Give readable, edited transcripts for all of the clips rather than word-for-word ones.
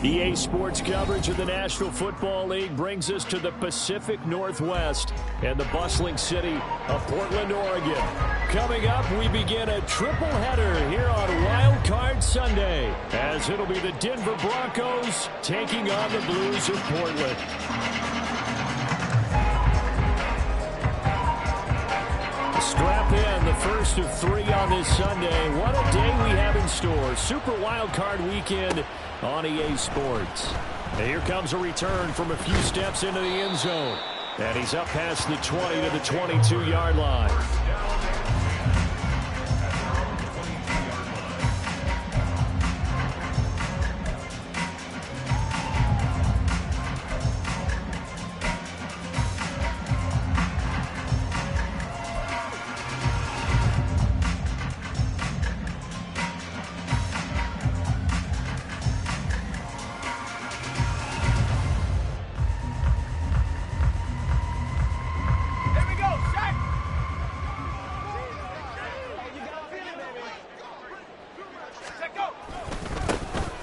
EA Sports coverage of the National Football League brings us to the Pacific Northwest and the bustling city of Portland, Oregon. Coming up, we begin a triple header here on Wild Card Sunday, as it'll be the Denver Broncos taking on the Blues of Portland. Strap in, the first of 3 on this Sunday. What a day we have in store. Super Wild Card Weekend on EA Sports. And here comes a return from a few steps into the end zone. And he's up past the 20 to the 22-yard line.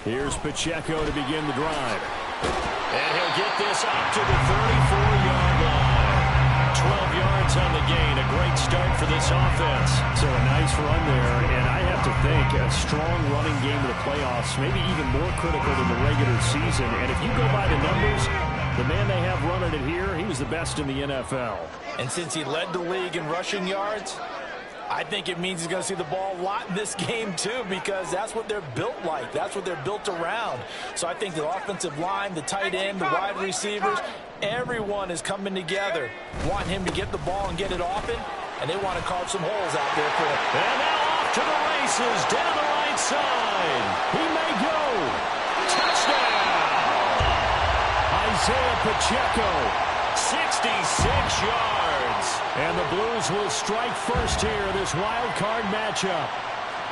Here's Pacheco to begin the drive. And he'll get this up to the 34-yard line. 12 yards on the gain. A great start for this offense. So a nice run there. And I have to think a strong running game of the playoffs, maybe even more critical than the regular season. And if you go by the numbers, the man they have running it here, he was the best in the NFL. And since he led the league in rushing yards, I think it means he's going to see the ball a lot in this game, too, because that's what they're built like. That's what they're built around. So I think the offensive line, the tight end, the wide receivers, everyone is coming together, wanting him to get the ball and get it often, and they want to carve some holes out there for him. And now off to the races, down the right side. He may go. Touchdown! Isaiah Pacheco, 66 yards. And the Blues will strike first here, this wild card matchup.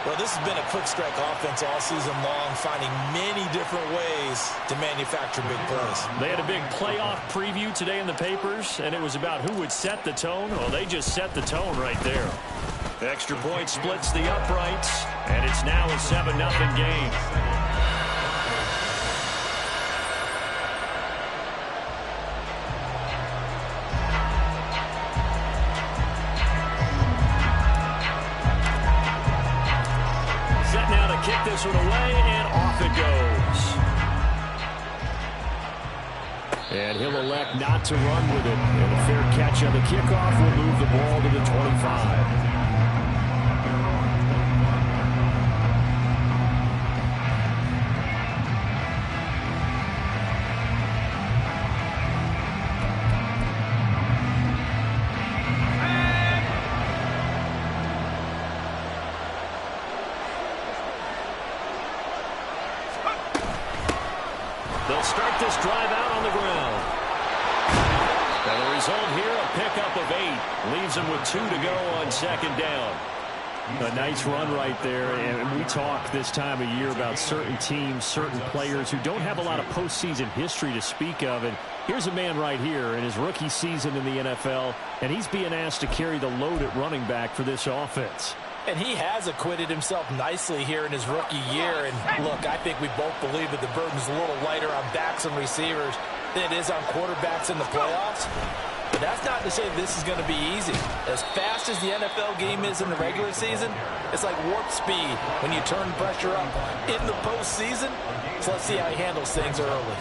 Well, this has been a quick strike offense all season long, finding many different ways to manufacture big plays. They had a big playoff preview today in the papers, and it was about who would set the tone. Well, they just set the tone right there. The extra point splits the uprights, and it's now a 7-0 game. Kick this one away, and off it goes. And he'll elect not to run with it. And a fair catch on the kickoff will move the ball to the 25. They'll start this drive out on the ground. And the result here, a pickup of 8. Leaves them with 2 to go on second down. A nice run right there. And we talk this time of year about certain teams, certain players who don't have a lot of postseason history to speak of. And here's a man right here in his rookie season in the NFL, and he's being asked to carry the load at running back for this offense. And he has acquitted himself nicely here in his rookie year. And look, I think we both believe that the burden's a little lighter on backs and receivers than it is on quarterbacks in the playoffs. But that's not to say this is going to be easy. As fast as the NFL game is in the regular season, it's like warp speed when you turn pressure up in the postseason. So let's see how he handles things early.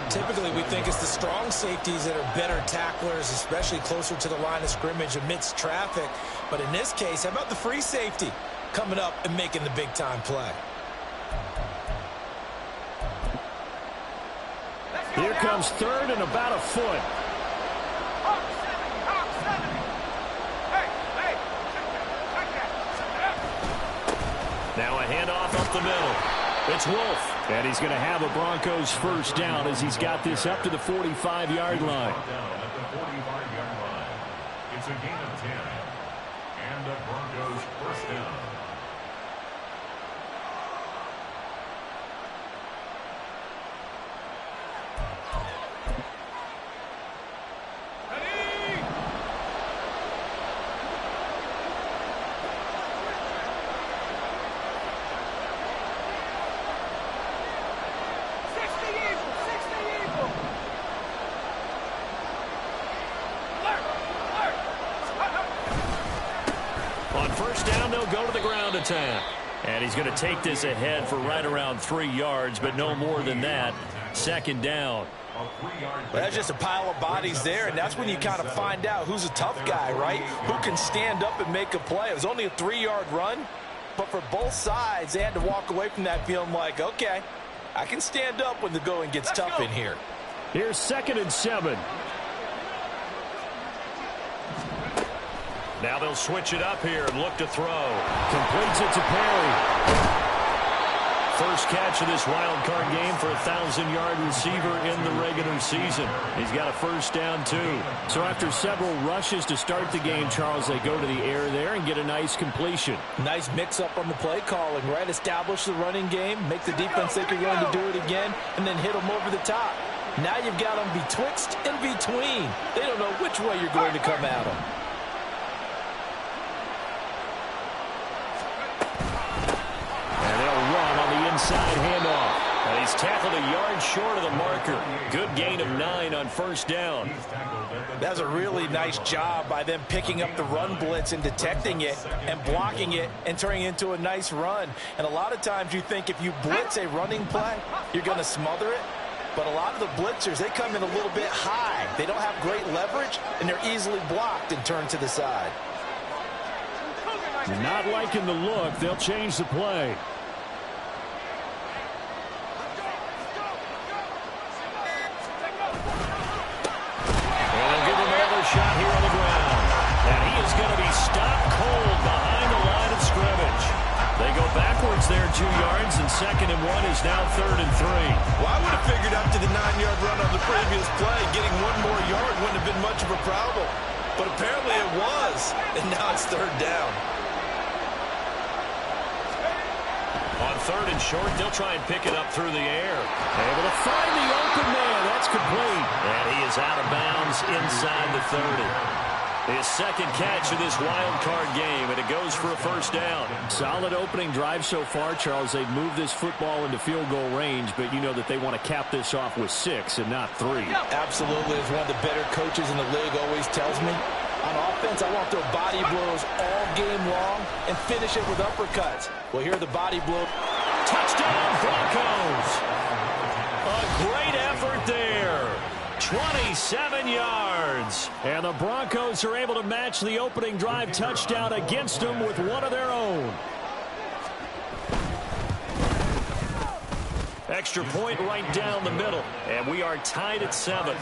Typically, we think it's the strong safeties that are better tacklers, especially closer to the line of scrimmage amidst traffic. But in this case, how about the free safety coming up and making the big-time play? Here comes third and about a foot. Now a handoff up the middle. It's Wolf. And he's going to have a Broncos first down as he's got this up to the 45-yard line. It's a gain of 10. And the Broncos first down. Go to the ground attack. And he's going to take this ahead for right around 3 yards, but no more than that. Second down. Well, that's just a pile of bodies there, and that's when you kind of find out who's a tough guy, right? Who can stand up and make a play. It was only a 3-yard run, but for both sides, they had to walk away from that feeling like, okay, I can stand up when the going gets tough in here. Here's 2nd and 7. Now they'll switch it up here and look to throw. Completes it to Perry. First catch of this wild card game for a 1,000-yard receiver in the regular season. He's got a first down, too. So after several rushes to start the game, Charles, they go to the air there and get a nice completion. Nice mix-up on the play calling, right? Establish the running game, make the defense think you're going to do it again, and then hit them over the top. Now you've got them betwixt and between. They don't know which way you're going to come at them. Inside handoff. And he's tackled a yard short of the marker. Good gain of 9 on first down. That's a really nice job by them picking up the run blitz and detecting it and blocking it and turning it into a nice run. And a lot of times you think if you blitz a running play, you're going to smother it. But a lot of the blitzers, they come in a little bit high. They don't have great leverage, and they're easily blocked and turned to the side. Not liking the look. They'll change the play. Shot here on the ground. And he is going to be stopped cold behind the line of scrimmage. They go backwards there 2 yards, and 2nd and 1 is now 3rd and 3. Well, I would have figured after the 9-yard run on the previous play, getting 1 more yard wouldn't have been much of a problem. But apparently it was, and now it's 3rd down. On 3rd and short, they'll try and pick it up through the air. Able to find the open man. That's complete. And he is out of bounds inside the 30. His 2nd catch of this wild card game, and it goes for a first down. Solid opening drive so far, Charles. They've moved this football into field goal range, but you know that they want to cap this off with 6 and not 3. Absolutely. As one of the better coaches in the league always tells me, on offense, I want to throw body blows all game long and finish it with uppercuts. Well, here are the body blows. Touchdown, Broncos! A great effort there. 27 yards. And the Broncos are able to match the opening drive touchdown against them with one of their own. Extra point right down the middle. And we are tied at 7.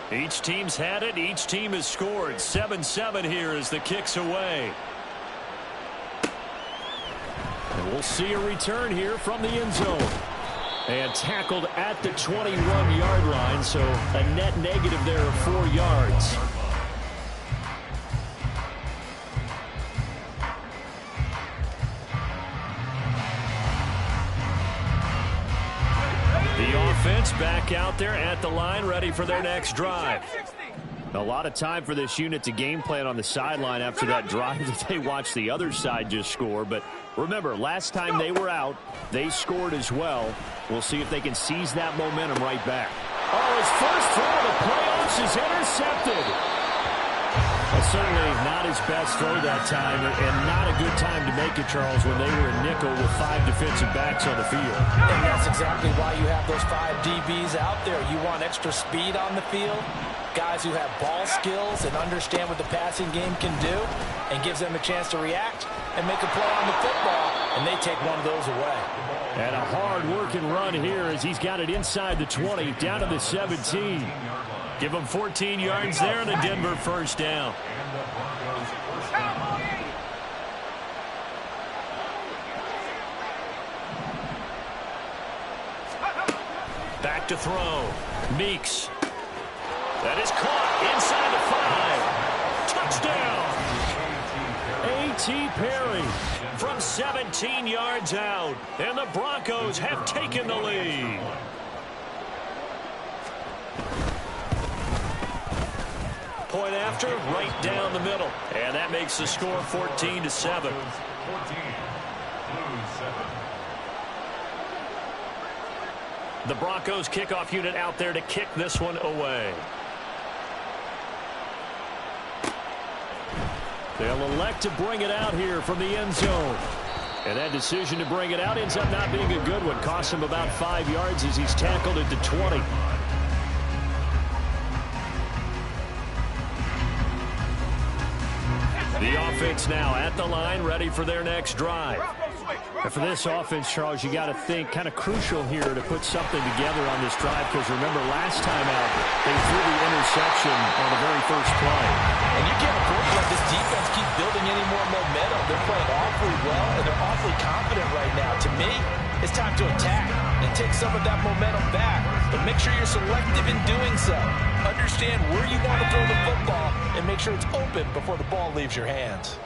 Each team's had it. Each team has scored. 7-7 here as the kick's away. And we'll see a return here from the end zone. And tackled at the 21-yard line, so a net negative there of 4 yards. The offense back out there at the line, ready for their next drive. A lot of time for this unit to game plan on the sideline after that drive that they watched the other side just score. But remember, last time they were out, they scored as well. We'll see if they can seize that momentum right back. Oh, his first throw of the playoffs is intercepted. Well, certainly not his best throw that time, and not a good time to make it, Charles, when they were in nickel with 5 defensive backs on the field. And that's exactly why you have those 5 DBs out there. You want extra speed on the field, guys who have ball skills and understand what the passing game can do, and gives them a chance to react and make a play on the football. and they take one of those away. And a hard-working run here as he's got it inside the 20, down to the 17. Give him 14 yards there and a Denver first down. Back to throw. Meeks. That is caught inside the 5. Touchdown. A.T. Perry from 17 yards out. And the Broncos have taken the lead. Point after, right down the middle. And that makes the score 14-7. The Broncos kickoff unit out there to kick this one away. They'll elect to bring it out here from the end zone. And that decision to bring it out ends up not being a good one. Costs him about 5 yards as he's tackled at the 20. The offense now at the line, ready for their next drive. And for this offense, Charles, you got to think kind of crucial here to put something together on this drive, because remember last time out, they threw the interception on the very first play. And you can't afford to let this defense keep building any more momentum. They're playing awfully well, and they're awfully confident right now. To me, it's time to attack and take some of that momentum back. But make sure you're selective in doing so. Understand where you want to throw the football and make sure it's open before the ball leaves your hands.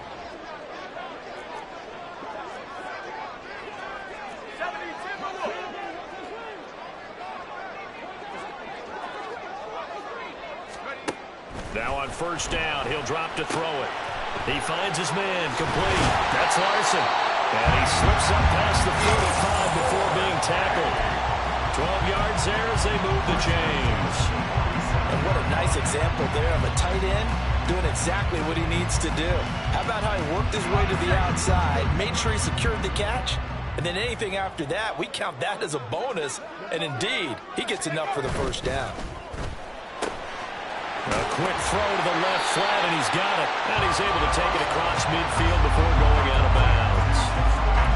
Now on first down, he'll drop to throw it. He finds his man, complete. That's Larson. And he slips up past the 45 before being tackled. 12 yards there as they move the chains. And what a nice example there of a tight end doing exactly what he needs to do. How about how he worked his way to the outside, made sure he secured the catch, and then anything after that, we count that as a bonus. And indeed, he gets enough for the first down. A quick throw to the left flat, and he's got it. And he's able to take it across midfield before going out of bounds.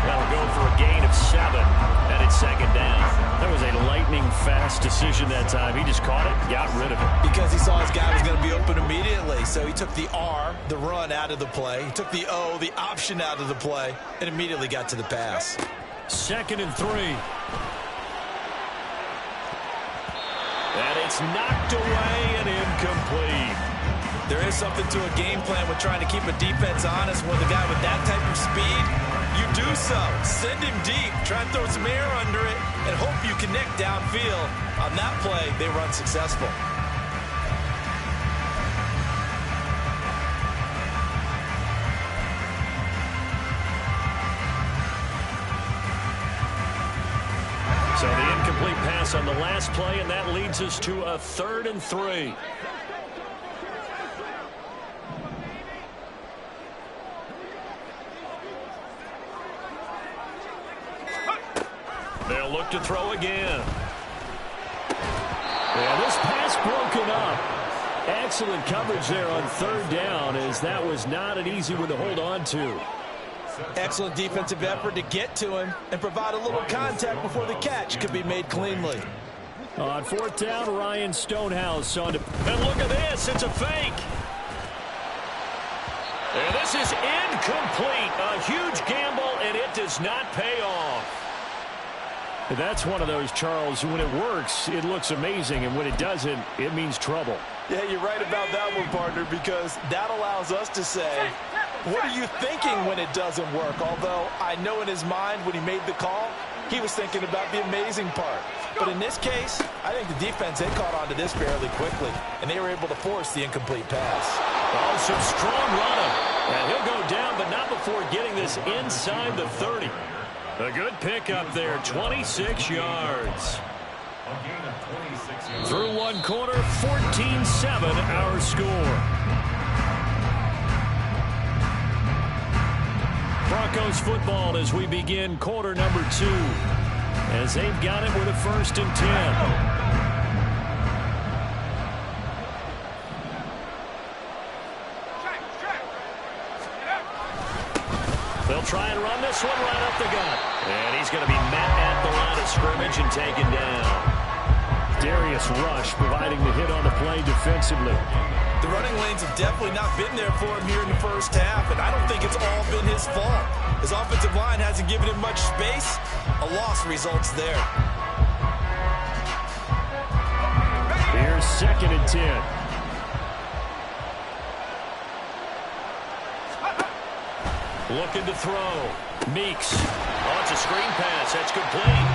That'll go for a gain of 7, and it's second down. That was a lightning-fast decision that time. He just caught it, got rid of it. Because he saw his guy was going to be open immediately, so he took the R, the run, out of the play. He took the O, the option, out of the play, and immediately got to the pass. 2nd and 3. And it's knocked away and incomplete. There is something to a game plan with trying to keep a defense honest with a guy with that type of speed. You do so. Send him deep. Try and throw some air under it and hope you connect downfield. On that play, they were unsuccessful. So the incomplete pass on the last play, and that leads us to a 3rd and 3. They'll look to throw again. Yeah, this pass broken up. Excellent coverage there on 3rd down, as that was not an easy one to hold on to. Excellent defensive effort to get to him and provide a little contact before the catch could be made cleanly. On 4th down, Ryan Stonehouse on to... And look at this, it's a fake. And this is incomplete. A huge gamble, and it does not pay off. That's one of those, Charles, when it works, it looks amazing, and when it doesn't, it means trouble. Yeah, you're right about that one, partner, because that allows us to say, what are you thinking when it doesn't work? Although I know in his mind when he made the call, he was thinking about the amazing part. But in this case, I think the defense, they caught on to this fairly quickly, and they were able to force the incomplete pass. Oh, some strong running. And he'll go down, but not before getting this inside the 30. A good pickup there, 26 yards. Through one quarter, 14-7 our score. Broncos football as we begin quarter number 2. As they've got it with a 1st and 10. They'll They'll try and run this one right up the gut. And he's going to be met at the line of scrimmage and taken down. Darius Rush providing the hit on the play defensively. The running lanes have definitely not been there for him here in the first half, and I don't think it's all been his fault. His offensive line hasn't given him much space. A loss results there. Here's 2nd and 10. Looking to throw. Meeks. Oh, it's a screen pass. That's complete.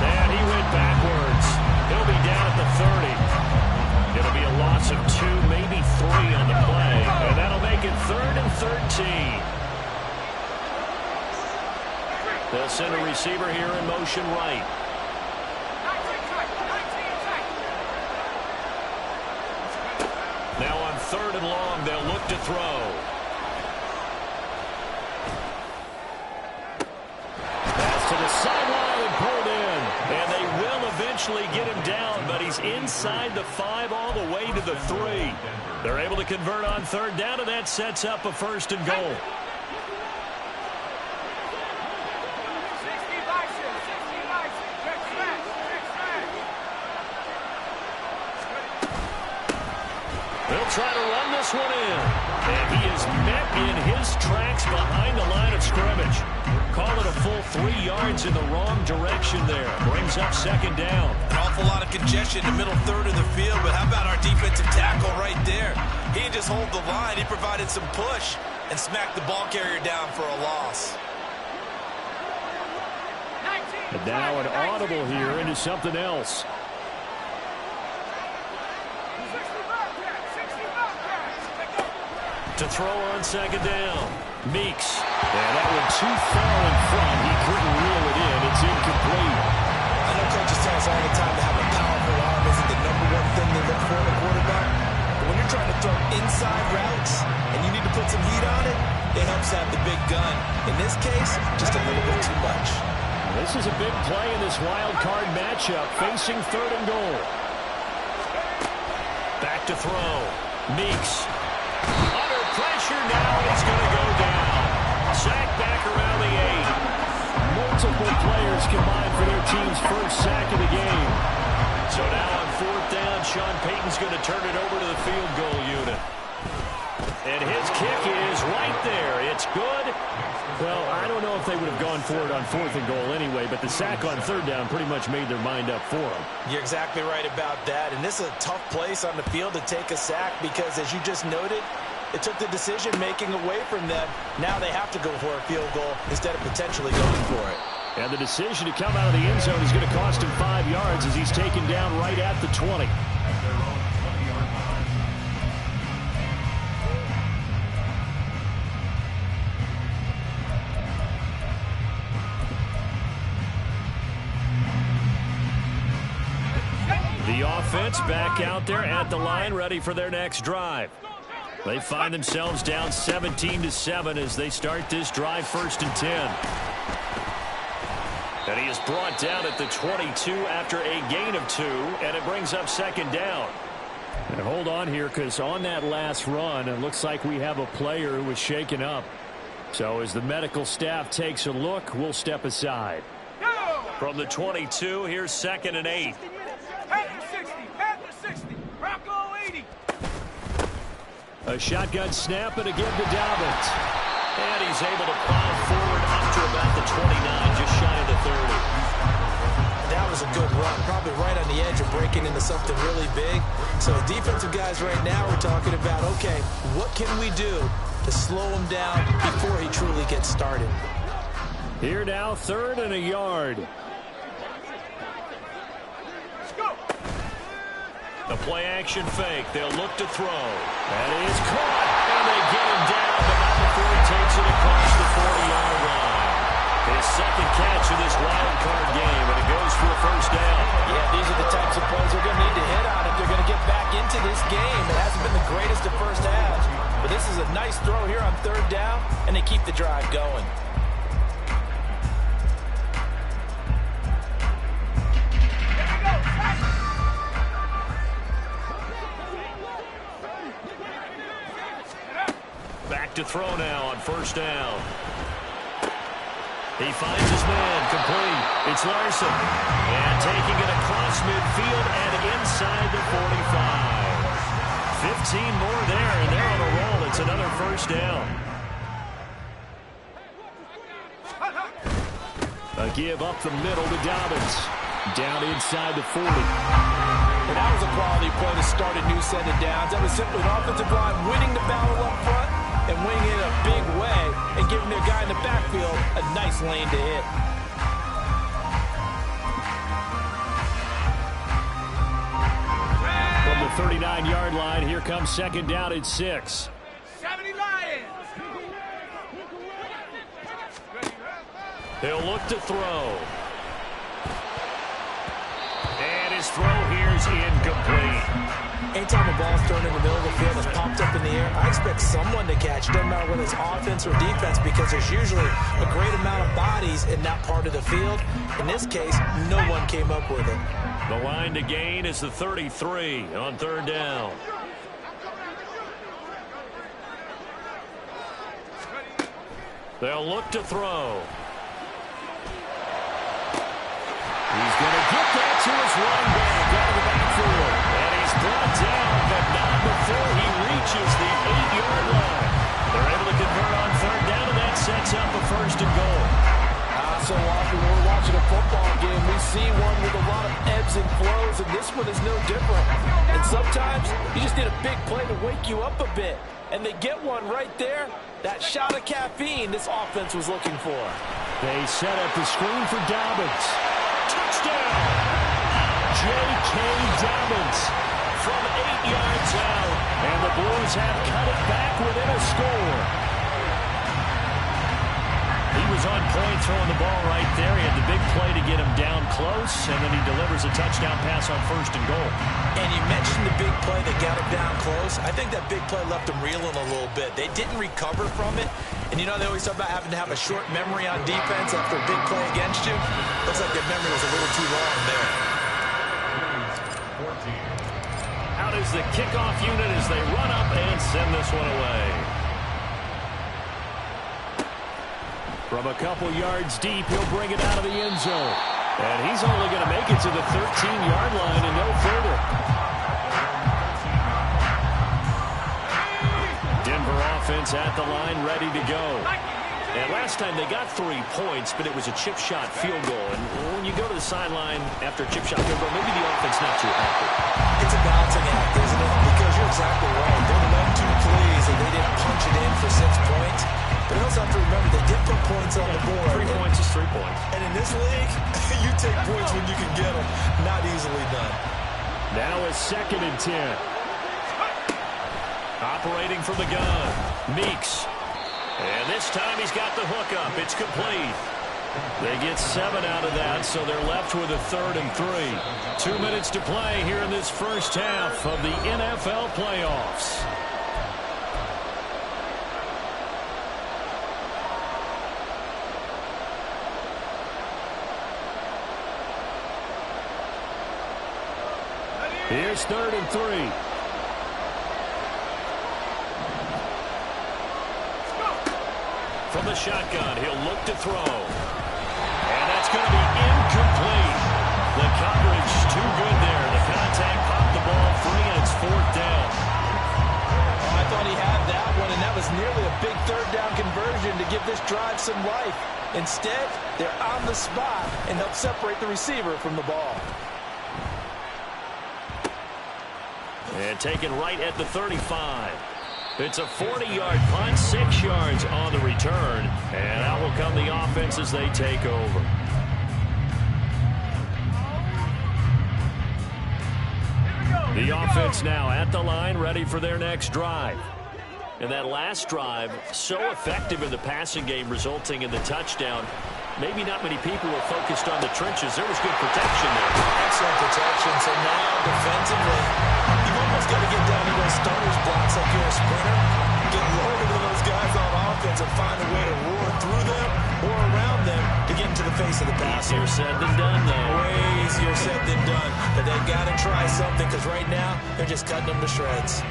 And he went backwards. He'll be down at the 30. It'll be a loss of 2, maybe 3 on the play. And that'll make it 3rd and 13. They'll send a receiver here in motion right. Now on 3rd and long, they'll look to throw. Pass to the sideline and pulled in. And they will eventually get him down, but he's inside the 5 all the way to the 3. They're able to convert on 3rd down, and that sets up a 1st and goal. They'll try to run this one in. And he is met in his tracks behind the line of scrimmage. Call it a full 3 yards in the wrong direction there. Brings up 2nd down. An awful lot of congestion in the middle 3rd of the field, but how about our defensive tackle right there? He didn't just hold the line. He provided some push and smacked the ball carrier down for a loss. And now an audible here into something else. To throw on 2nd down. Meeks. And that one too far in front. He couldn't reel it in. It's incomplete. I know coaches tell us all the time to have a powerful arm isn't the #1 thing they look for in a quarterback. But when you're trying to throw inside routes and you need to put some heat on it, it helps have the big gun. In this case, just a little bit too much. This is a big play in this wild card matchup, facing 3rd and goal. Back to throw. Meeks. Under pressure now, he's going to go down. Sack back around the 8. Multiple players combined for their team's first sack of the game. So now on 4th down, Sean Payton's going to turn it over to the field goal unit. And his kick is right there. It's good. Well, I don't know if they would have gone for it on 4th and goal anyway, but the sack on 3rd down pretty much made their mind up for them. You're exactly right about that. And this is a tough place on the field to take a sack because, as you just noted, it took the decision-making away from them. Now they have to go for a field goal instead of potentially going for it. And the decision to come out of the end zone is going to cost him 5 yards as he's taken down right at the 20. The offense back out there at the line, ready for their next drive. They find themselves down 17-7 as they start this drive, 1st and 10. And he is brought down at the 22 after a gain of 2, and it brings up 2nd down. And hold on here, because on that last run, it looks like we have a player who was shaken up. So as the medical staff takes a look, we'll step aside. From the 22, here's 2nd and 8. A shotgun snap and again to Dobbins. And he's able to plow forward up to about the 29, just shy of the 30. That was a good run, probably right on the edge of breaking into something really big. So defensive guys right now are talking about, okay, what can we do to slow him down before he truly gets started? Here now, 3rd and a yard. The play-action fake. They'll look to throw. That is caught, and they get him down, but not before he takes it across the 40-yard line. His 2nd catch of this wild card game, and it goes for a 1st down. Yeah, these are the types of plays they're going to need to hit on if they're going to get back into this game. It hasn't been the greatest of first halves, but this is a nice throw here on 3rd down, and they keep the drive going. Back to throw now on 1st down. He finds his man, complete. It's Larson. And taking it across midfield and inside the 45. 15 more there, and they're on a roll. It's another first down. A give up the middle to Dobbins. Down inside the 40. And that was a quality play to start a new set of downs. That was simply an offensive line winning the battle up front and winning it in a big way and giving their guy in the backfield a nice lane to hit. From the 39-yard line, here comes second down at 6. 70 Lions. He'll look to throw. And his throw here is incomplete. Anytime a ball's thrown in the middle of the field that's popped up in the air, I expect someone to catch. It doesn't matter whether it's offense or defense because there's usually a great amount of bodies in that part of the field. In this case, no one came up with it. The line to gain is the 33 on third down. They'll look to throw. He's going to get that to his running back out of the backfield. And he's brought down, but not before he reaches the 8-yard line. They're able to convert on third down, and that sets up a first and goal. So often when we're watching a football game, we see one with a lot of ebbs and flows, and this one is no different. And sometimes you just need a big play to wake you up a bit. And they get one right there. That shot of caffeine this offense was looking for. They set up the screen for Dobbins. Touchdown! J.K. Dobbins from 8 yards out. And the Blues have cut it back within a score. He was on point throwing the ball right there. He had the big play to get him down close, and then he delivers a touchdown pass on first and goal. And you mentioned the big play that got him down close. I think that big play left him reeling a little bit. They didn't recover from it. And you know, they always talk about having to have a short memory on defense after a big play against you. Looks like their memory was a little too long there. Out is the kickoff unit as they run up and send this one away. From a couple yards deep, he'll bring it out of the end zone. And he's only going to make it to the 13-yard line and no further. Denver offense at the line, ready to go. And last time they got 3 points, but it was a chip shot field goal. And when you go to the sideline after a chip shot field goal, maybe the offense not too happy. It's a balancing act, isn't it? Because you're exactly right. They're 1-2 pleas, and they didn't punch it in for 6 points. But you also have to remember, they did put points on the board. 3 points is 3 points. And in this league, you take points when you can get them. Not easily done. Now is 2nd and 10. Operating from the gun, Meeks. And this time he's got the hook up. It's complete. They get 7 out of that, so they're left with a 3rd and 3. 2 minutes to play here in this first half of the NFL playoffs. Here's 3rd and 3. From the shotgun, he'll look to throw. And that's going to be incomplete. The coverage too good there. The contact popped the ball free, and it's 4th down. Oh, I thought he had that one, and that was nearly a big 3rd down conversion to give this drive some life. Instead, they're on the spot and help separate the receiver from the ball. And taken right at the 35. It's a 40-yard punt, 6 yards on the return. And out will come the offense as they take over. The offense now at the line, ready for their next drive. And that last drive, so effective in the passing game, resulting in the touchdown. Maybe not many people were focused on the trenches. There was good protection there. Excellent protection. So now, defensively, you've almost got to get down to those starters blocks like you're a sprinter. Get lower to those guys on offense and find a way to roar through them or around them to get into the face of the passer. Easier said than done, though. Way easier said than done. But they've got to try something because right now, they're just cutting them to shreds.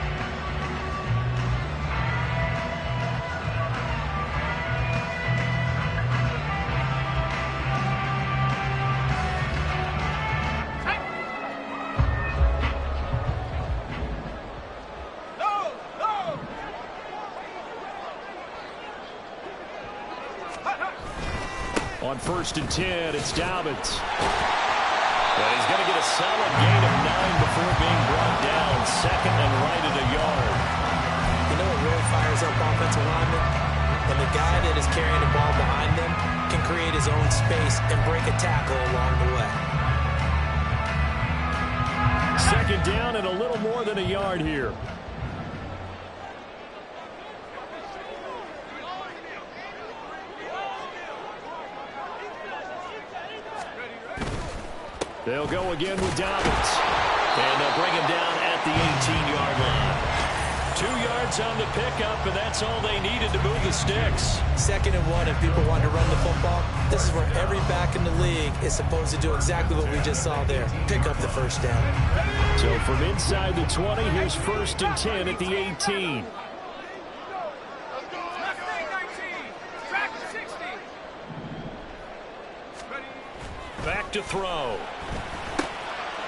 on 1st and 10. It's Dobbins. And he's going to get a solid gain of 9 before being brought down. 2nd and right at a yard. You know what really fires up offensive linemen? When the guy that is carrying the ball behind them can create his own space and break a tackle along the way. 2nd down and a little more than a yard here. They'll go again with Dobbins. And they'll bring him down at the 18-yard line. 2 yards on the pickup, and that's all they needed to move the sticks. 2nd and 1, if people want to run the football, this is where every back in the league is supposed to do exactly what we just saw there. Pick up the 1st down. So from inside the 20, here's 1st and 10 at the 18. Back to throw.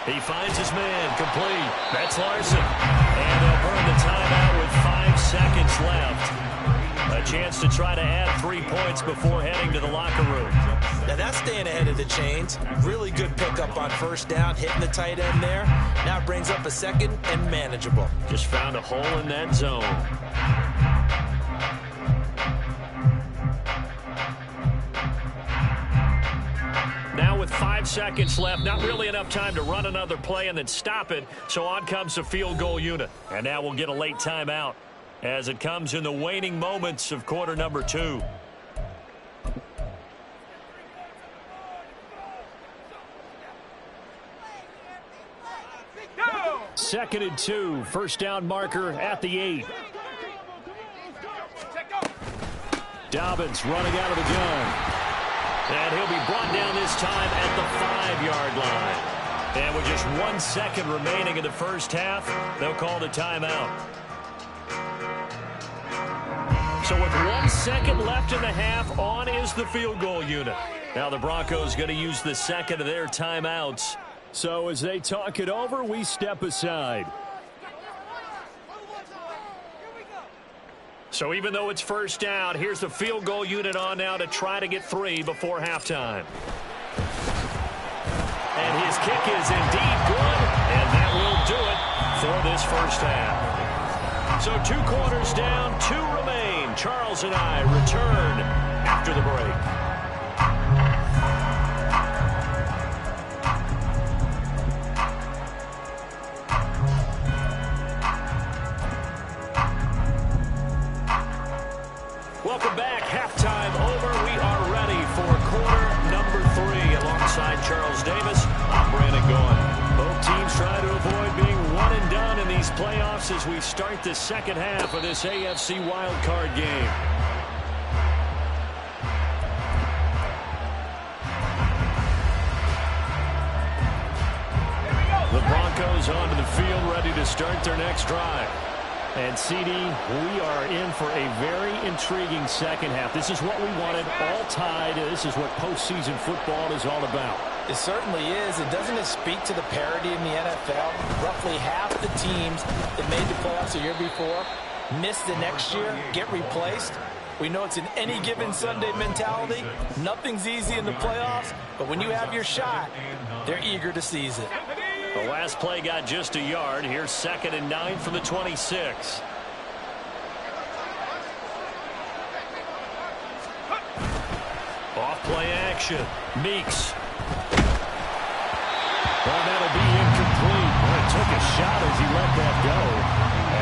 He finds his man, complete. That's Larson. And they'll burn the timeout with 5 seconds left. A chance to try to add 3 points before heading to the locker room. Now that's staying ahead of the chains. Really good pickup on 1st down, hitting the tight end there. Now it brings up a 2nd and manageable. Just found a hole in that zone. Now with 5 seconds left, not really enough time to run another play and then stop it. So on comes the field goal unit. And now we'll get a late timeout as it comes in the waning moments of quarter number 2. Go! 2nd and 2, 1st down marker at the 8. Dobbins running out of the gun. And he'll be brought down this time at the 5-yard line. And with just 1 second remaining in the first half, they'll call the timeout. So with 1 second left in the half, on is the field goal unit. Now the Broncos going to use the 2nd of their timeouts. So as they talk it over, we step aside. So even though it's 1st down, here's the field goal unit on now to try to get 3 before halftime. And his kick is indeed good, and that will do it for this first half. So 2 quarters down, 2 remain. Charles and I return after the break. Welcome back. Halftime over. We are ready for quarter number 3. Alongside Charles Davis, I'm Brandon Gaughan. Both teams try to avoid being one and done in these playoffs as we start the second half of this AFC wildcard game. The Broncos onto the field, ready to start their next drive. And, CD, we are in for a very intriguing second half. This is what we wanted, all tied. This is what postseason football is all about. It certainly is. And doesn't it speak to the parity in the NFL? Roughly half the teams that made the playoffs the year before miss the next year, get replaced. We know it's an any given Sunday mentality. Nothing's easy in the playoffs, but when you have your shot, they're eager to seize it. The last play got just a yard. Here's 2nd and 9 from the 26. Off play action. Meeks. Well, that'll be incomplete. Well, it took a shot as he let that go.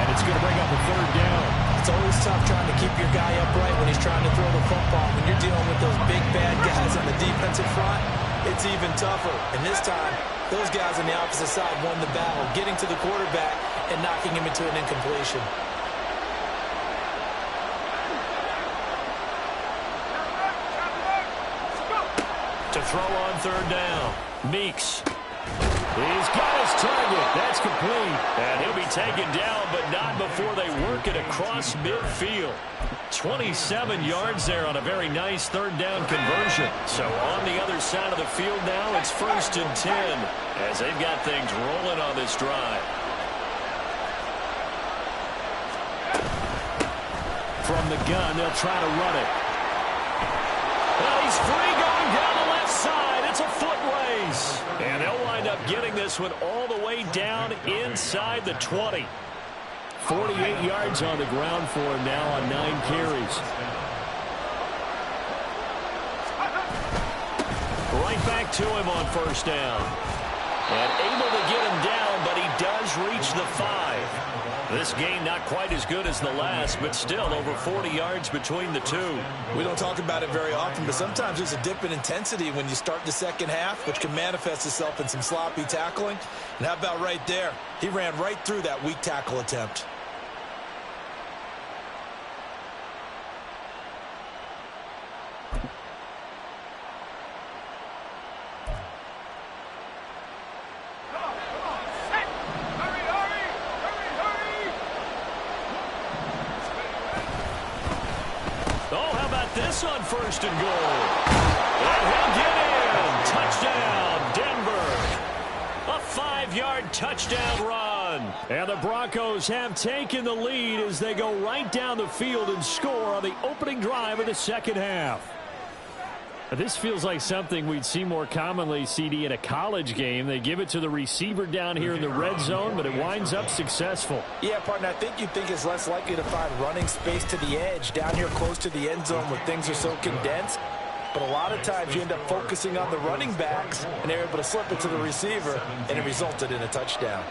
And it's going to bring up a 3rd down. It's always tough trying to keep your guy upright when he's trying to throw the football. When you're dealing with those big, bad guys on the defensive front, it's even tougher. And this time, those guys on the opposite side won the battle, getting to the quarterback and knocking him into an incompletion. To throw on 3rd down. Meeks. He's got his target. That's complete. And he'll be taken down, but not before they work it across midfield. 27 yards there on a very nice 3rd down conversion. So on the other side of the field now, it's 1st and 10 as they've got things rolling on this drive. From the gun, they'll try to run it. Well, he's free going down the left side. It's a foot race. And they'll wind up getting this one all the way down inside the 20. 48 yards on the ground for him now on 9 carries. Right back to him on first down. And able to get him down, but he does reach the 5. This game not quite as good as the last, but still over 40 yards between the two. We don't talk about it very often, but sometimes there's a dip in intensity when you start the second half, which can manifest itself in some sloppy tackling. And how about right there? He ran right through that weak tackle attempt. This on first and goal. And he'll get in. Touchdown, Denver. A 5-yard touchdown run. And the Broncos have taken the lead as they go right down the field and score on the opening drive of the second half. This feels like something we'd see more commonly, CD, in a college game. They give it to the receiver down here in the red zone, but it winds up successful. Yeah, partner, I think you'd think it's less likely to find running space to the edge down here close to the end zone where things are so condensed. But a lot of times you end up focusing on the running backs, and they're able to slip it to the receiver, and it resulted in a touchdown.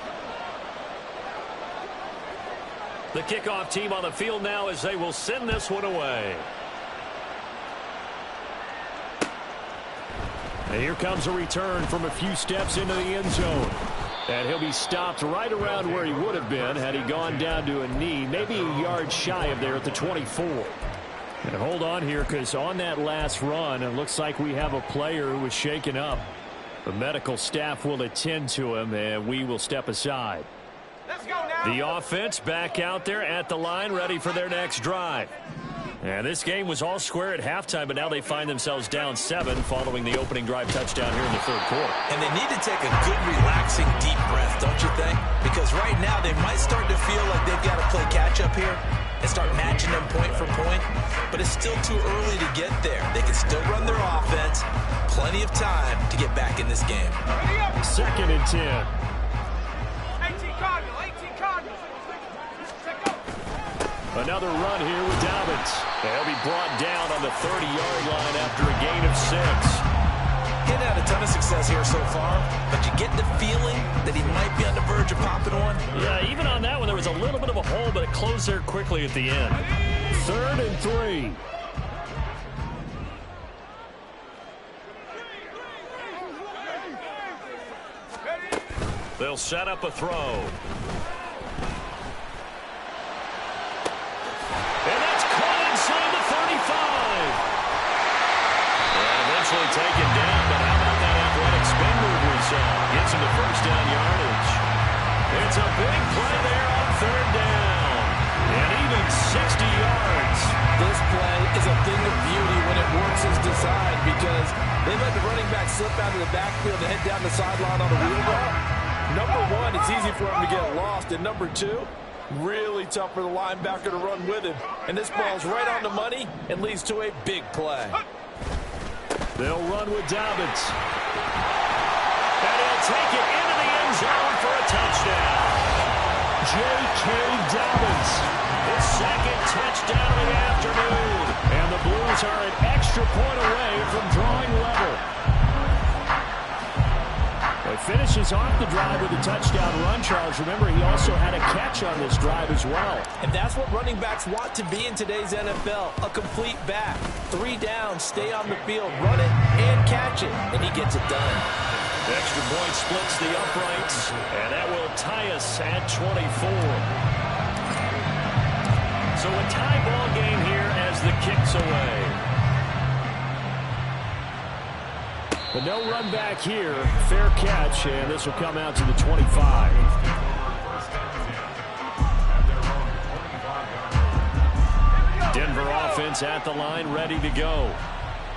The kickoff team on the field now as they will send this one away. And here comes a return from a few steps into the end zone. And he'll be stopped right around where he would have been had he gone down to a knee, maybe a yard shy of there at the 24. And hold on here, because on that last run, it looks like we have a player who was shaken up. The medical staff will attend to him, and we will step aside. Let's go now. The offense back out there at the line, ready for their next drive. And this game was all square at halftime, but now they find themselves down 7 following the opening drive touchdown here in the third quarter. And they need to take a good, relaxing, deep breath, don't you think? Because right now they might start to feel like they've got to play catch-up here and start matching them point for point. But it's still too early to get there. They can still run their offense. Plenty of time to get back in this game. 2nd and 10. 18 Cardinals, 18 Cardinals. Another run here with Dobbins. They'll be brought down on the 30-yard line after a gain of 6. He's had a ton of success here so far, but you get the feeling that he might be on the verge of popping one. Yeah, even on that one, there was a little bit of a hole, but it closed there quickly at the end. 3rd and 3. They'll set up a throw. And that's caught inside the 35. And eventually taken down, but how about that athletic spin move we saw? Gets him to first down yardage. It's a big play there on 3rd down. And even 60 yards. This play is a thing of beauty when it works as designed because they let the running back slip out of the backfield and head down the sideline on a wheel route. Number one, it's easy for him to get lost. And number two, really tough for the linebacker to run with him. And this ball's right on the money and leads to a big play. They'll run with Dobbins. And he'll take it into the end zone for a touchdown. J.K. Dobbins, his 2nd touchdown of the afternoon. And the Blues are an extra point away from drawing level. He finishes off the drive with a touchdown run, Charles. Remember, he also had a catch on this drive as well. And that's what running backs want to be in today's NFL, a complete back. 3 downs, stay on the field, run it, and catch it. And he gets it done. The extra point splits the uprights, and that will tie us at 24. So a tie ball game here as the kick's away. But no run back here. Fair catch, and this will come out to the 25. Denver offense at the line, ready to go.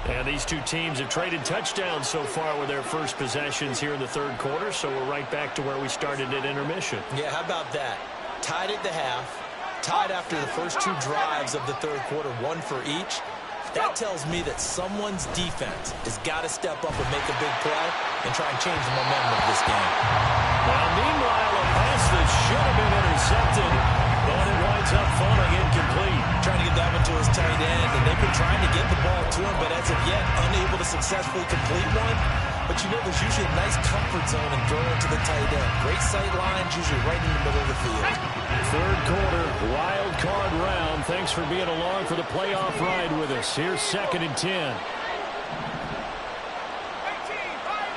And these two teams have traded touchdowns so far with their first possessions here in the third quarter, so we're right back to where we started at intermission. Yeah, how about that? Tied at the half, tied after the first 2 drives of the third quarter, 1 for each. That tells me that someone's defense has got to step up and make a big play and try and change the momentum of this game. Well, meanwhile, a pass that should have been intercepted, but it winds up falling incomplete. Trying to get that one to his tight end, and they've been trying to get the ball to him, but as of yet, unable to successfully complete one. But you know, there's usually a nice comfort zone in throwing to the tight end. Great sight lines, usually right in the middle of the field. Third quarter, wild card round. Thanks for being along for the playoff ride with us. Here's 2nd and 10. 18, right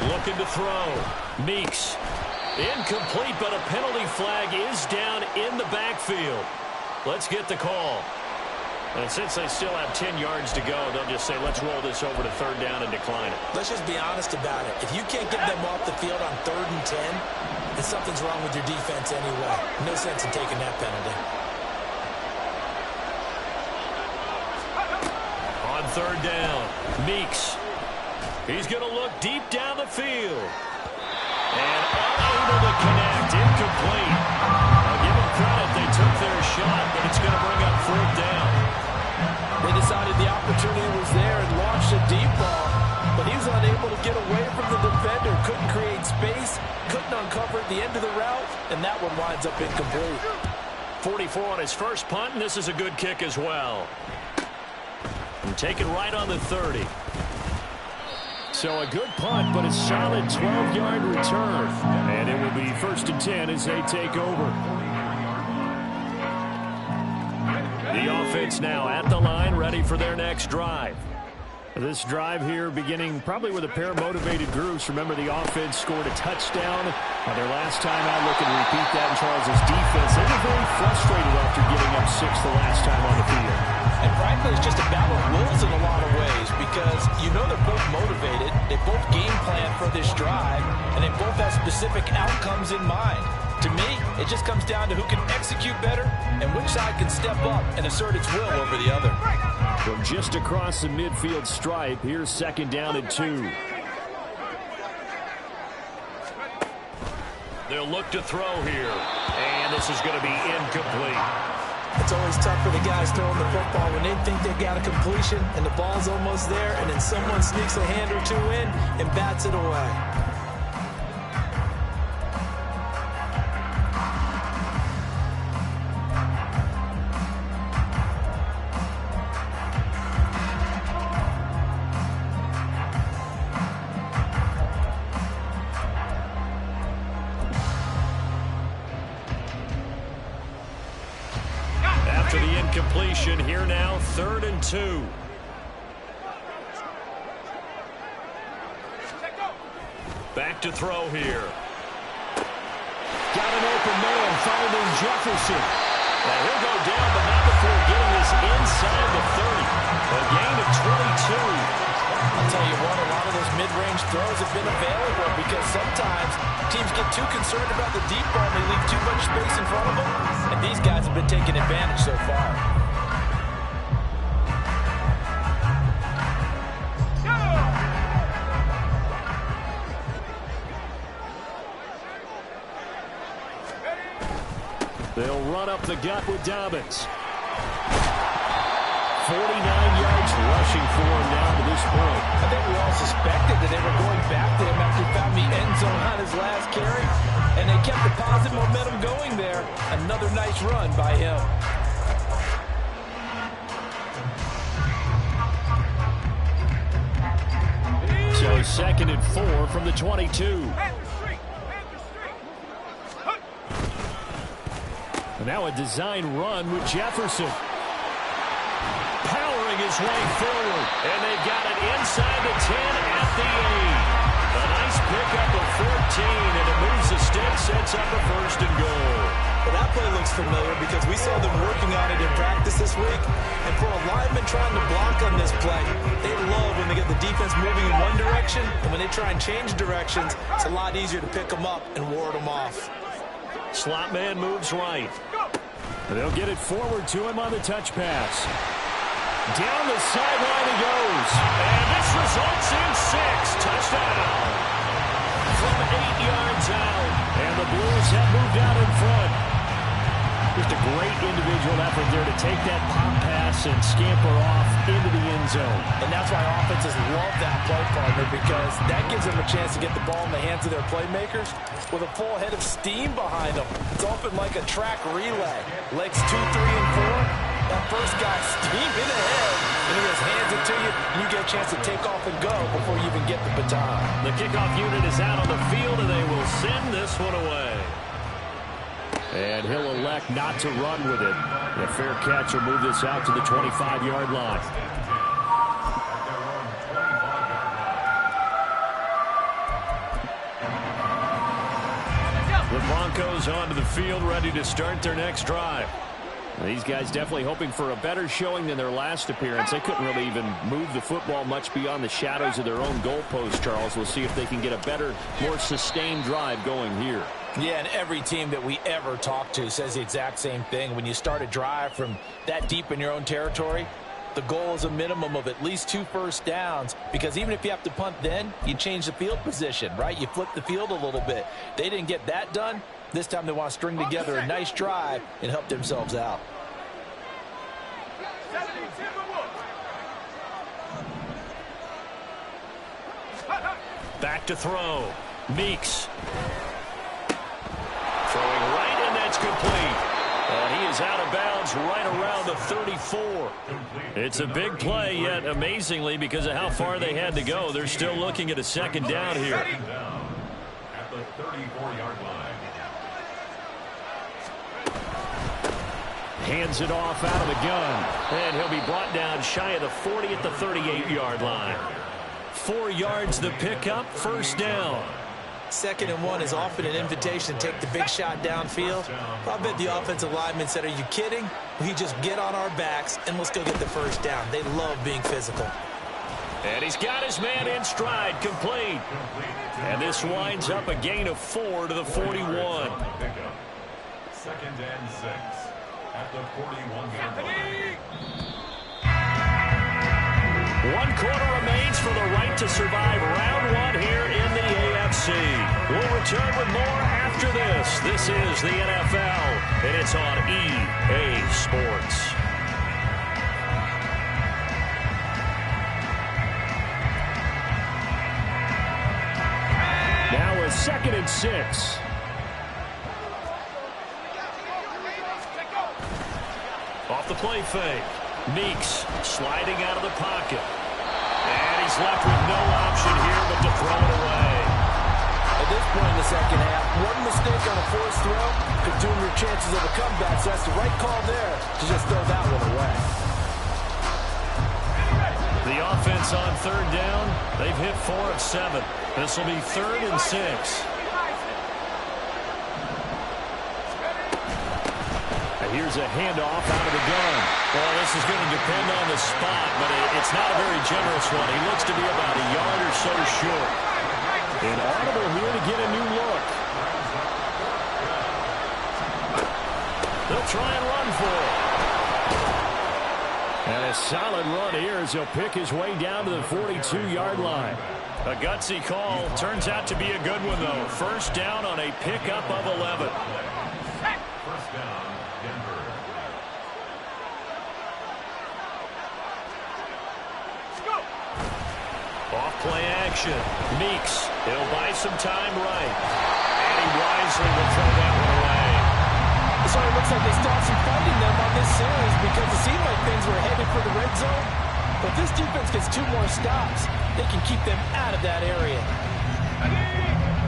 here. Looking to throw. Meeks. Incomplete, but a penalty flag is down in the backfield. Let's get the call. And since they still have 10 yards to go, they'll just say, let's roll this over to 3rd down and decline it. Let's just be honest about it. If you can't get them off the field on 3rd and 10, then something's wrong with your defense anyway. No sense in taking that penalty. On 3rd down, Meeks. He's going to look deep down the field. And unable to connect. Incomplete. I'll give them credit. They took their shot, but it's going to bring up 4th down. They decided the opportunity was there and launched a deep ball, but he was unable to get away from the defender, couldn't create space, couldn't uncover the end of the route, and that one winds up incomplete. 44 on his first punt, and this is a good kick as well. And taken right on the 30. So a good punt, but a solid 12-yard return. And it will be 1st and 10 as they take over. The offense now at the line, ready for their next drive. This drive here beginning probably with a pair of motivated groups. Remember, the offense scored a touchdown their last time out. Looking to repeat that in Charles' defense. They were very frustrated after getting up 6 the last time on the field. And frankly, it's just a battle of wills in a lot of ways because you know they're both motivated, they both game plan for this drive, and they both have specific outcomes in mind. To me, it just comes down to who can execute better and which side can step up and assert its will over the other. From just across the midfield stripe, here's 2nd down and 2. They'll look to throw here, and this is going to be incomplete. It's always tough for the guys throwing the football when they think they got a completion and the ball's almost there, and then someone sneaks a hand or two in and bats it away. After the incompletion, here now, 3rd and 2. Back to throw here. Got an open man finding Jefferson. Now he'll go down, but not before getting this inside the 30. A gain of 22. I'll tell you what, a lot of those mid-range throws have been available because sometimes teams get too concerned about the deep ball and they leave too much space in front of them, and these guys have been taking advantage so far. They'll run up the gut with Dobbins. 49 yards rushing for him now to this point. I think we all suspected that they were going back to him after he found the end zone on his last carry, and they kept the positive momentum going there. Another nice run by him. So 2nd and 4 from the 22. And now a design run with Jefferson. Powering his way forward. And they've got it inside the 10 at the 8. A nice pickup of 14, and it moves the stick, sets up a 1st and goal. Well, that play looks familiar because we saw them working on it in practice this week. And for a lineman trying to block on this play, they love when they get the defense moving in one direction, and when they try and change directions, it's a lot easier to pick them up and ward them off. Slot man moves right. They'll get it forward to him on the touch pass. Down the sideline he goes. And this results in 6. Touchdown. From 8 yards out. And the Blues have moved out in front. Just a great individual effort there to take that pop pass and scamper off into the end zone. And that's why offenses love that play, partner, because that gives them a chance to get the ball in the hands of their playmakers with a full head of steam behind them. It's often like a track relay. Legs 2, 3, and 4. That first guy steaming ahead, and he just hands it to you, and you get a chance to take off and go before you even get the baton. The kickoff unit is out on the field, and they will send this one away. And he'll elect not to run with it. The fair catch will move this out to the 25-yard line. The Broncos onto the field, ready to start their next drive. These guys definitely hoping for a better showing than their last appearance. They couldn't really even move the football much beyond the shadows of their own goalpost, Charles. We'll see if they can get a better, more sustained drive going here. Yeah, and every team that we ever talk to says the exact same thing. When you start a drive from that deep in your own territory, the goal is a minimum of at least 2 first downs, because even if you have to punt then, you change the field position, right? You flip the field a little bit. They didn't get that done. This time they want to string together a nice drive and help themselves out. Back to throw. Meeks. Throwing right, and that's complete. And he is out of bounds right around the 34. It's a big play, yet amazingly, because of how far they had to go, they're still looking at a second down here. At the 34-yard line. Hands it off out of the gun. And he'll be brought down shy of the 40 at the 38-yard line. 4 yards the pickup, first down. 2nd and 1 is often an invitation to take the big shot downfield. I bet the offensive lineman said, are you kidding? We just get on our backs and let's go get the first down. They love being physical. And he's got his man in stride, complete. And this winds up a gain of 4 to the 41. 2nd and 6 at the 41-yard line. 1 quarter remains for the right to survive round 1 here in the AFC. We'll return with more after this. This is the NFL, and it's on EA Sports. Now a 2nd and 6. Off the play fake. Meeks sliding out of the pocket. And he's left with no option here but to throw it away. At this point in the second half, one mistake on a forced throw could doom your chances of a comeback. So that's the right call there to just throw that one away. The offense on 3rd down, they've hit 4 of 7. This will be 3rd and 6. Here's a handoff out of the gun. Well, this is going to depend on the spot, but it's not a very generous one. He looks to be about a yard or so short. And audible here to get a new look. They'll try and run for it. And a solid run here as he'll pick his way down to the 42-yard line. A gutsy call. Turns out to be a good one, though. First down on a pickup of 11. First down, Denver. Off play action. Meeks. He'll buy some time right. And he wisely will throw that one away. So it looks like they still have some fight in them on this series, because it seemed like things were headed for the red zone. But this defense gets 2 more stops. They can keep them out of that area.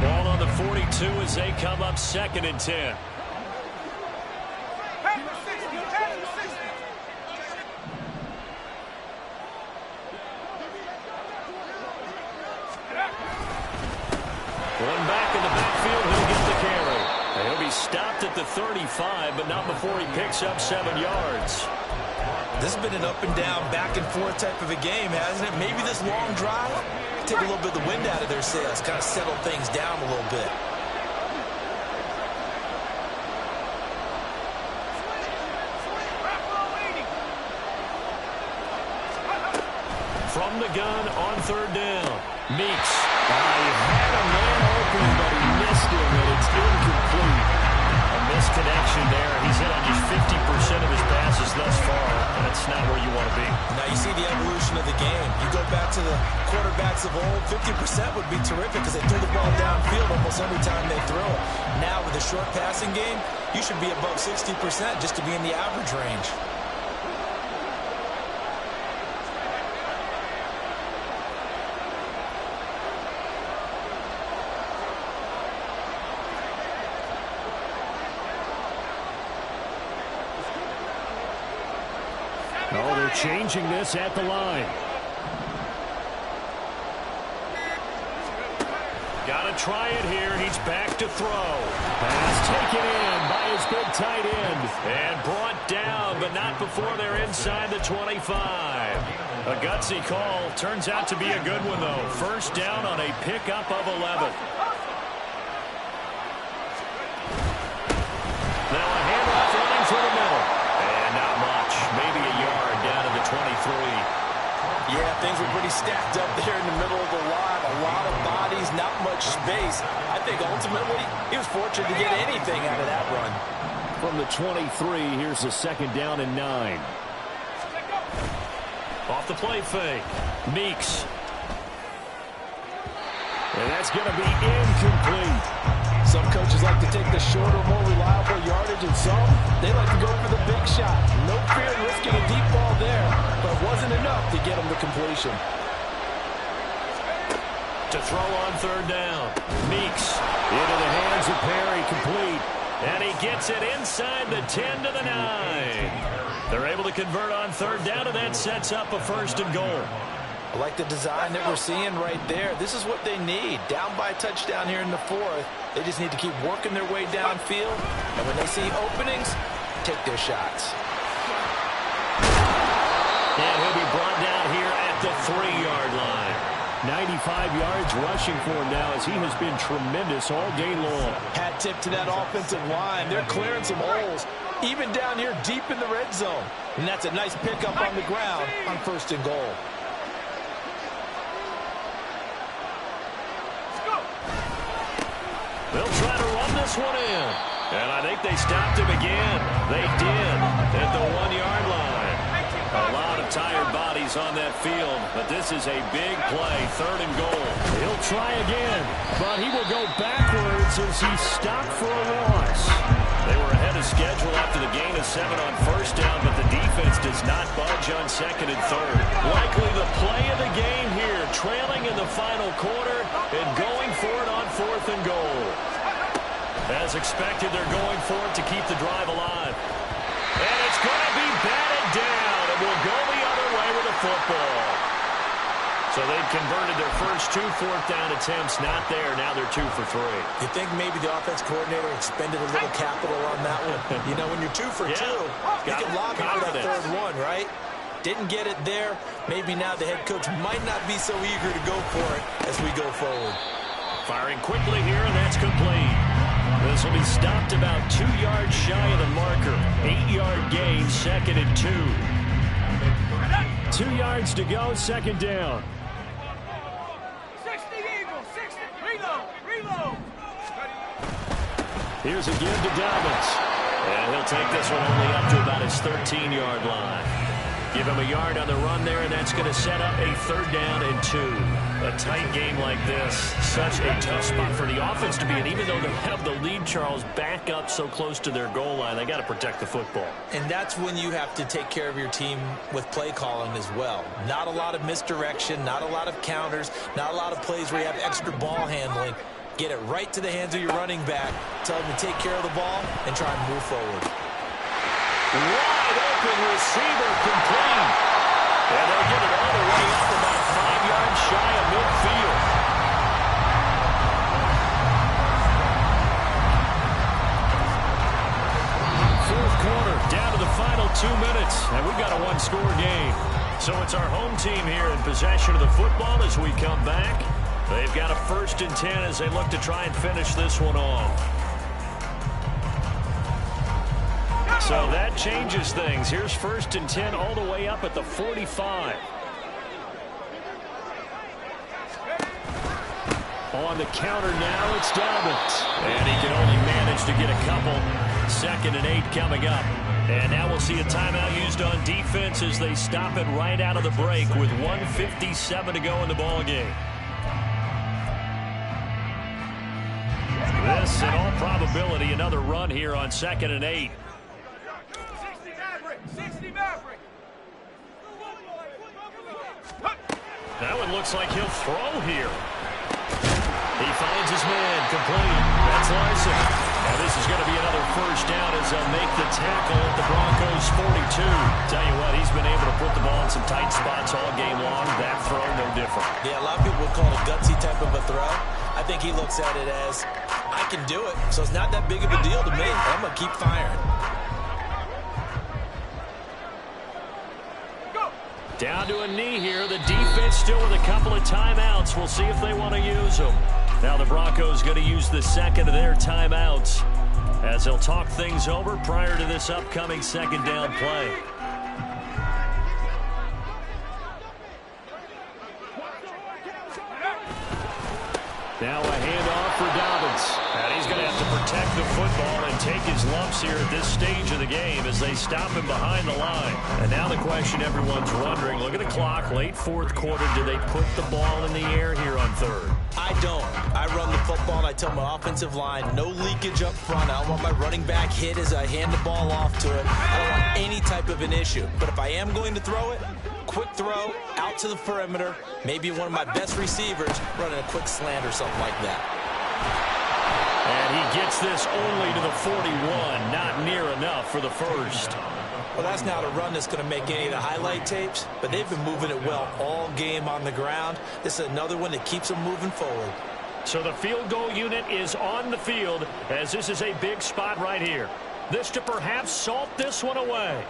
Ball on the 42 as they come up 2nd and 10. One back in the backfield, he'll get the carry. And he'll be stopped at the 35, but not before he picks up 7 yards. This has been an up and down, back and forth type of a game, hasn't it? Maybe this long drive, take a little bit of the wind out of their sails, kind of settle things down a little bit. From the gun on 3rd down. Meeks. He had a man open, but he missed him, and it's incomplete. A misconnection there. He's hit on just 50% of his passes thus far. That's not where you want to be. Now you see the evolution of the game. You go back to the quarterbacks of old, 50% would be terrific because they threw the ball downfield almost every time they throw it. Now with a short passing game, you should be above 60% just to be in the average range. Oh, they're changing this at the line. Got to try it here. He's back to throw. Pass taken in by his big tight end. And brought down, but not before they're inside the 25. A gutsy call. Turns out to be a good one, though. First down on a pickup of 11. Now a handoff running for the middle. And not much. Maybe a yard down to the 23. Yeah, things were pretty stacked up there in the middle of the line. A lot of bodies, not much space. I think ultimately he was fortunate to get anything out of that run. From the 23, here's a second down and 9. Off the play fake. Meeks. And that's going to be incomplete. Some coaches like to take the shorter, more reliable yardage, and some, they like to go for the big shot. No fear in risking a deep ball there, but it wasn't enough to get him the completion. To throw on third down. Meeks into the hands of Perry, complete. And he gets it inside the 10 to the 9. They're able to convert on third down, and that sets up a first and goal. I like the design that we're seeing right there. This is what they need. Down by a touchdown here in the fourth. They just need to keep working their way downfield. And when they see openings, take their shots. And he'll be brought down here at the 3-yard line. 95 yards rushing for him now as he has been tremendous all day long. Hat tip to that offensive line. They're clearing some holes, even down here deep in the red zone. And that's a nice pickup on the ground on first and goal. They'll try to run this one in. And I think they stopped him again. They did at the 1-yard line. A lot of tired bodies on that field, but this is a big play, third and goal. He'll try again, but he will go backwards as he stopped for a loss. They were ahead of schedule after the gain of 7 on first down, but the defense does not budge on second and third. Likely the play of the game here, trailing in the final quarter and going for it on fourth and goal. As expected, they're going for it to keep the drive alive. And it's going to be batted down, and will go the other way with the football. So they've converted their first 2 fourth-down attempts. Not there. Now they're 2 for 3. You think maybe the offense coordinator expended a little capital on that one? You know, when you're 2 for 2, you can lobby for that third one, right? Didn't get it there. Maybe now the head coach might not be so eager to go for it as we go forward. Firing quickly here, and that's complete. This will be stopped about 2 yards shy of the marker. 8-yard gain, second and 2. 2 yards to go, second down. 60 Eagles, 60. Reload, reload. Here's a give to Dobbins. And he'll take this one only up to about his 13-yard line. Give him a yard on the run there, and that's going to set up a third down and 2. A tight game like this, such a tough spot for the offense to be in. Even though they have the lead, Charles, back up so close to their goal line, they got to protect the football. And that's when you have to take care of your team with play calling as well. Not a lot of misdirection, not a lot of counters, not a lot of plays where you have extra ball handling. Get it right to the hands of your running back, tell them to take care of the ball, and try and move forward. Wide open receiver, complete. And they'll get it all the way up about 5 yards shy of midfield. Fourth quarter, down to the final 2 minutes, and we've got a one-score game. So it's our home team here in possession of the football as we come back. They've got a 1st and 10 as they look to try and finish this one off. So that changes things. Here's 1st and 10 all the way up at the 45. On the counter now, it's Dobbins. And he can only manage to get a couple. 2nd and 8 coming up. And now we'll see a timeout used on defense as they stop it right out of the break with 1:57 to go in the ball game. This, in all probability, another run here on 2nd and 8. 60 Maverick! 60 Maverick! That one looks like he'll throw here. He finds his man, complete. That's Larson. And this is going to be another first down as they'll make the tackle at the Broncos' 42. Tell you what, he's been able to put the ball in some tight spots all game long. That throw, no different. Yeah, a lot of people would call it a gutsy type of a throw. I think he looks at it as, I can do it, so it's not that big of a deal to me. I'm going to keep firing. Down to a knee here. The defense still with a couple of timeouts. We'll see if they want to use them. Now the Broncos going to use the second of their timeouts as they'll talk things over prior to this upcoming second down play. Now a handoff for Dobbins. And he's going to have to protect the football and take his lumps here at this stage of the game as they stop him behind the line. And now the question everyone's wondering, look at the clock, late fourth quarter, do they put the ball in the air here on third? I don't. I run the football and I tell my offensive line, no leakage up front. I don't want my running back hit as I hand the ball off to it. I don't want any type of an issue. But if I am going to throw it, quick throw out to the perimeter, maybe one of my best receivers running a quick slant or something like that. And he gets this only to the 41, not near enough for the first. Well, that's not a run that's going to make any of the highlight tapes, but they've been moving it well all game on the ground. This is another one that keeps them moving forward. So the field goal unit is on the field as this is a big spot right here. This to perhaps salt this one away.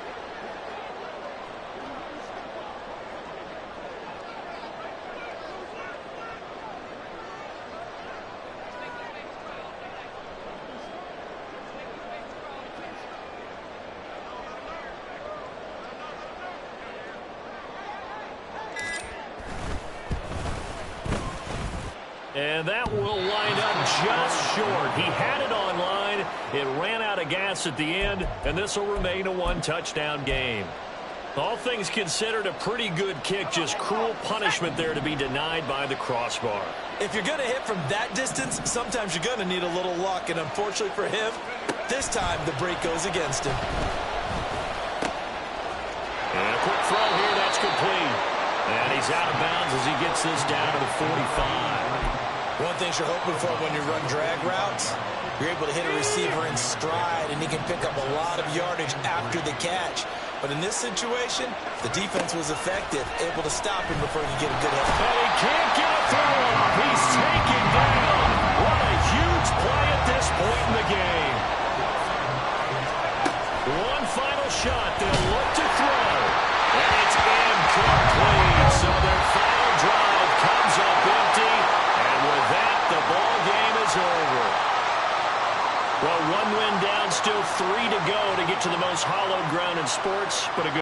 And that will line up just short. He had it on line. It ran out of gas at the end, and this will remain a one-touchdown game. All things considered, a pretty good kick, just cruel punishment there to be denied by the crossbar. If you're going to hit from that distance, sometimes you're going to need a little luck, and unfortunately for him, this time the break goes against him. And a quick throw here, that's complete. And he's out of bounds as he gets this down to the 45. One thing you're hoping for when you run drag routes, you're able to hit a receiver in stride, and he can pick up a lot of yardage after the catch. But in this situation, the defense was effective, able to stop him before he could get a good hit. And he can't get a throw off. He's taken down. What a huge play at this point in the game. One final shot. They'll look to throw. And it's incomplete. So their final drive comes up empty. And with that, the ball game is over. Well, one win down, still 3 to go to get to the most hallowed ground in sports, but a good